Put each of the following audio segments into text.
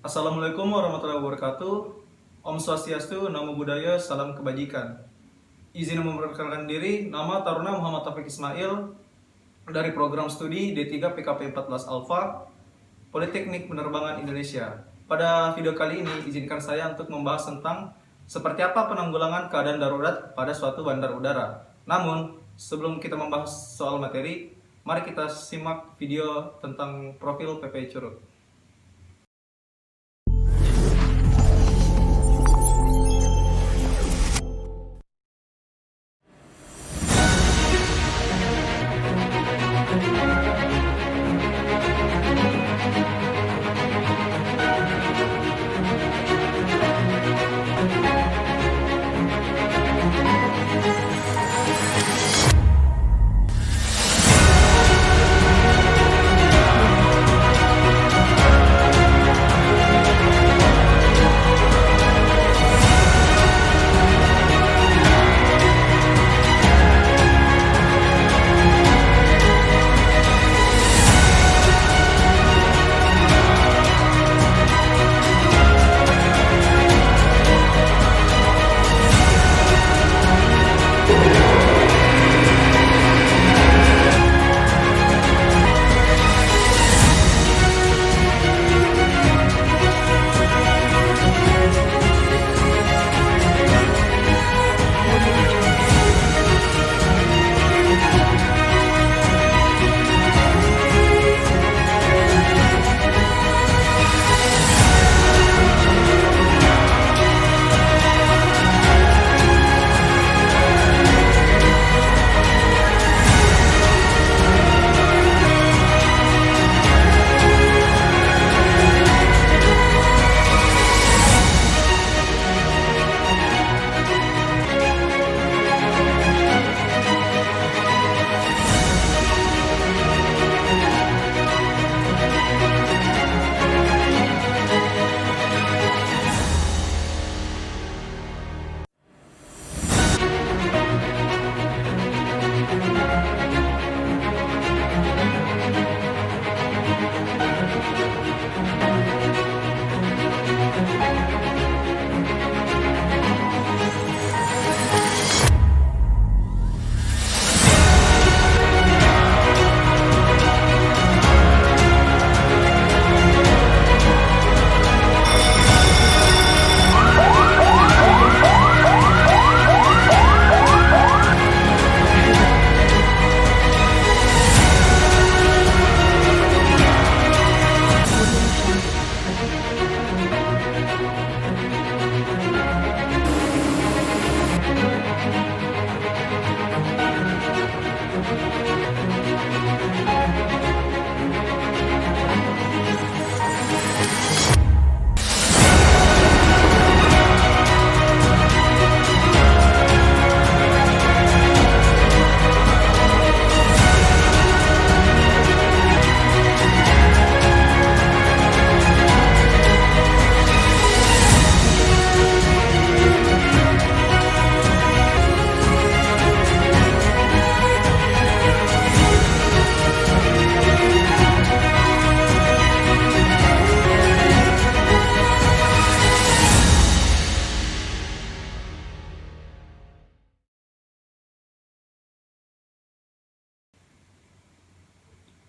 Assalamualaikum warahmatullahi wabarakatuh. Om Swastiastu, Namo Buddhaya, Salam Kebajikan. Izin memperkenalkan diri, nama Taruna Muhammad Taufik Ismail dari program studi D3 PKP 14 Alpha, Politeknik Penerbangan Indonesia. Pada video kali ini, izinkan saya untuk membahas tentang seperti apa penanggulangan keadaan darurat pada suatu bandar udara. Namun, sebelum kita membahas soal materi, mari kita simak video tentang profil PPI Curug.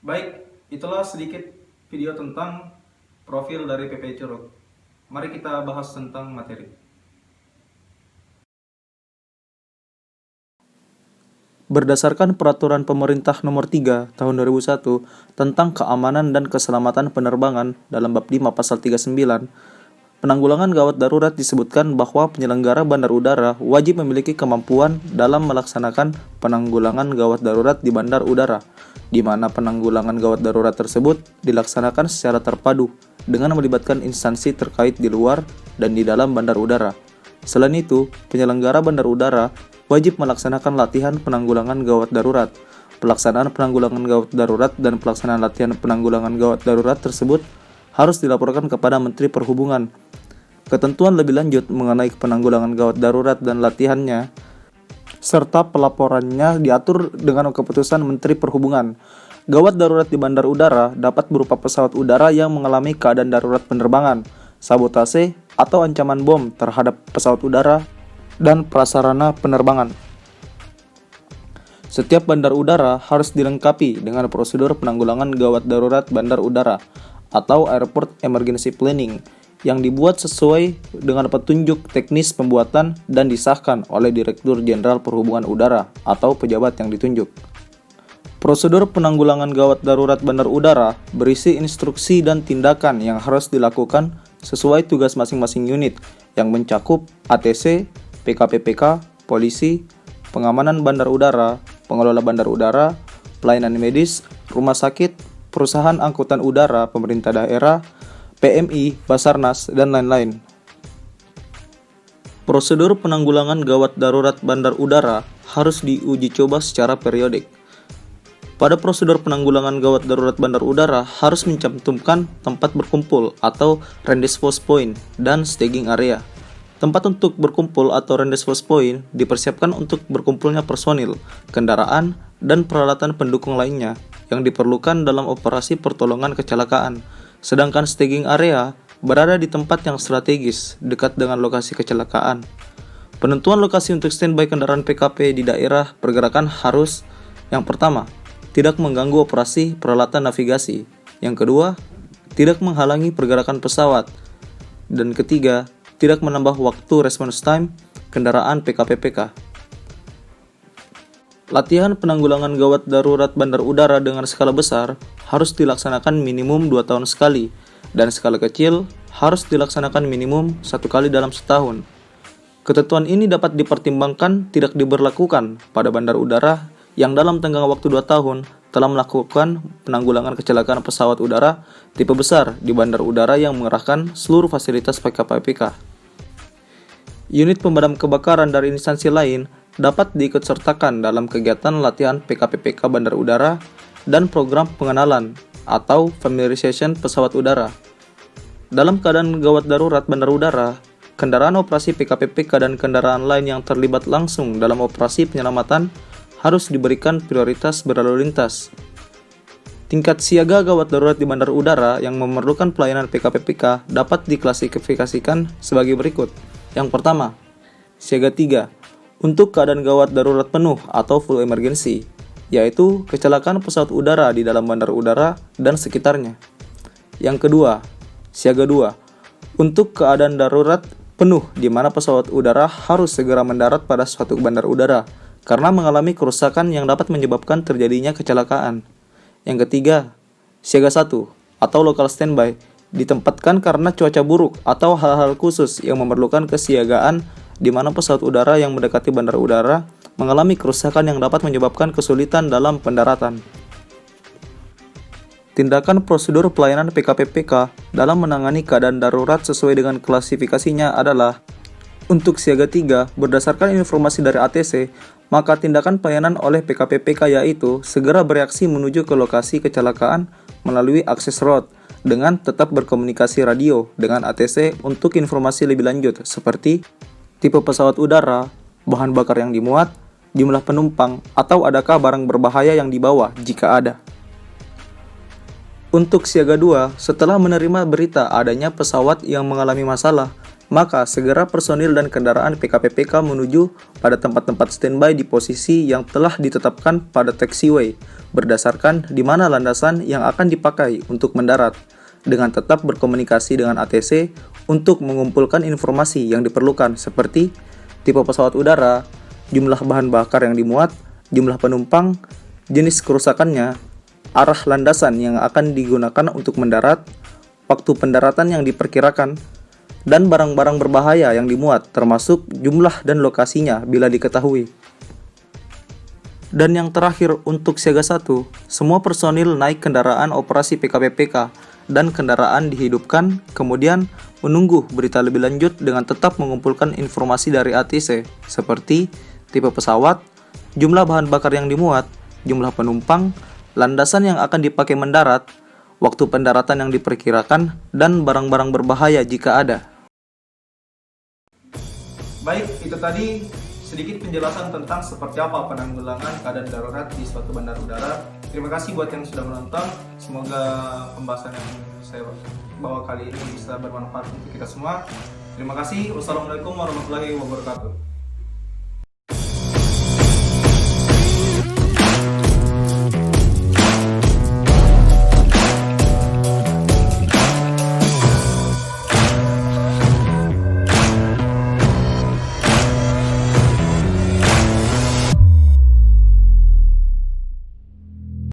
Baik, itulah sedikit video tentang profil dari PPI Curug. Mari kita bahas tentang materi. Berdasarkan Peraturan Pemerintah Nomor 3 Tahun 2001 tentang Keamanan dan Keselamatan Penerbangan dalam Bab 5 Pasal 39, penanggulangan gawat darurat disebutkan bahwa penyelenggara bandar udara wajib memiliki kemampuan dalam melaksanakan penanggulangan gawat darurat di bandar udara, di mana penanggulangan gawat darurat tersebut dilaksanakan secara terpadu dengan melibatkan instansi terkait di luar dan di dalam bandar udara. Selain itu, penyelenggara bandar udara wajib melaksanakan latihan penanggulangan gawat darurat. Pelaksanaan penanggulangan gawat darurat dan pelaksanaan latihan penanggulangan gawat darurat tersebut harus dilaporkan kepada Menteri Perhubungan. Ketentuan lebih lanjut mengenai penanggulangan gawat darurat dan latihannya serta pelaporannya diatur dengan keputusan Menteri Perhubungan. Gawat darurat di bandar udara dapat berupa pesawat udara yang mengalami keadaan darurat penerbangan, sabotase, atau ancaman bom terhadap pesawat udara dan prasarana penerbangan. Setiap bandar udara harus dilengkapi dengan prosedur penanggulangan gawat darurat bandar udara atau Airport Emergency Planning yang dibuat sesuai dengan petunjuk teknis pembuatan dan disahkan oleh Direktur Jenderal Perhubungan Udara atau pejabat yang ditunjuk. Prosedur penanggulangan gawat darurat bandar udara berisi instruksi dan tindakan yang harus dilakukan sesuai tugas masing-masing unit yang mencakup ATC, PKPPK, polisi, pengamanan bandar udara, pengelola bandar udara, pelayanan medis, rumah sakit, perusahaan angkutan udara, pemerintah daerah, PMI, Basarnas, dan lain-lain. Prosedur penanggulangan gawat darurat bandar udara harus diuji coba secara periodik. Pada prosedur penanggulangan gawat darurat bandar udara harus mencantumkan tempat berkumpul atau rendezvous point dan staging area. Tempat untuk berkumpul atau rendezvous point dipersiapkan untuk berkumpulnya personil, kendaraan, dan peralatan pendukung lainnya yang diperlukan dalam operasi pertolongan kecelakaan. Sedangkan staging area berada di tempat yang strategis dekat dengan lokasi kecelakaan. Penentuan lokasi untuk standby kendaraan PKP di daerah pergerakan harus: yang pertama, tidak mengganggu operasi peralatan navigasi. Yang kedua, tidak menghalangi pergerakan pesawat. Dan ketiga, tidak menambah waktu response time kendaraan PKPPK. Latihan penanggulangan gawat darurat bandar udara dengan skala besar harus dilaksanakan minimum 2 tahun sekali, dan skala kecil harus dilaksanakan minimum 1 kali dalam setahun. Ketentuan ini dapat dipertimbangkan tidak diberlakukan pada bandar udara yang dalam tenggang waktu 2 tahun telah melakukan penanggulangan kecelakaan pesawat udara tipe besar di bandar udara yang mengerahkan seluruh fasilitas PKPPK. Unit pemadam kebakaran dari instansi lain dapat diikutsertakan dalam kegiatan latihan PKPPK bandar udara dan program pengenalan atau familiarization pesawat udara. Dalam keadaan gawat darurat bandar udara, kendaraan operasi PKPPK dan kendaraan lain yang terlibat langsung dalam operasi penyelamatan harus diberikan prioritas berlalu lintas. Tingkat siaga gawat darurat di bandar udara yang memerlukan pelayanan PKPPK dapat diklasifikasikan sebagai berikut. Yang pertama, siaga 3, untuk keadaan gawat darurat penuh atau full emergency, yaitu kecelakaan pesawat udara di dalam bandar udara dan sekitarnya. Yang kedua, siaga 2, untuk keadaan darurat penuh di mana pesawat udara harus segera mendarat pada suatu bandar udara karena mengalami kerusakan yang dapat menyebabkan terjadinya kecelakaan. Yang ketiga, siaga 1 atau local standby ditempatkan karena cuaca buruk atau hal-hal khusus yang memerlukan kesiagaan di mana pesawat udara yang mendekati bandar udara mengalami kerusakan yang dapat menyebabkan kesulitan dalam pendaratan. Tindakan prosedur pelayanan PKPPK dalam menangani keadaan darurat sesuai dengan klasifikasinya adalah: untuk siaga 3, berdasarkan informasi dari ATC, maka tindakan pelayanan oleh PKPPK yaitu segera bereaksi menuju ke lokasi kecelakaan melalui akses road dengan tetap berkomunikasi radio dengan ATC untuk informasi lebih lanjut seperti tipe pesawat udara, bahan bakar yang dimuat, jumlah penumpang, atau adakah barang berbahaya yang dibawa jika ada. Untuk siaga 2, setelah menerima berita adanya pesawat yang mengalami masalah, maka segera personil dan kendaraan PKPPK menuju pada tempat-tempat standby di posisi yang telah ditetapkan pada taxiway berdasarkan di mana landasan yang akan dipakai untuk mendarat, dengan tetap berkomunikasi dengan ATC untuk mengumpulkan informasi yang diperlukan seperti tipe pesawat udara, jumlah bahan bakar yang dimuat, jumlah penumpang, jenis kerusakannya, arah landasan yang akan digunakan untuk mendarat, waktu pendaratan yang diperkirakan, dan barang-barang berbahaya yang dimuat termasuk jumlah dan lokasinya bila diketahui. Dan yang terakhir untuk siaga 1, semua personil naik kendaraan operasi PKPPK dan kendaraan dihidupkan, kemudian menunggu berita lebih lanjut dengan tetap mengumpulkan informasi dari ATC seperti tipe pesawat, jumlah bahan bakar yang dimuat, jumlah penumpang, landasan yang akan dipakai mendarat, waktu pendaratan yang diperkirakan, dan barang-barang berbahaya jika ada. Baik, itu tadi sedikit penjelasan tentang seperti apa penanggulangan keadaan darurat di suatu bandar udara. Terima kasih buat yang sudah menonton. Semoga pembahasan yang saya bahwa kali ini bisa bermanfaat untuk kita semua. Terima kasih. Wassalamualaikum warahmatullahi wabarakatuh.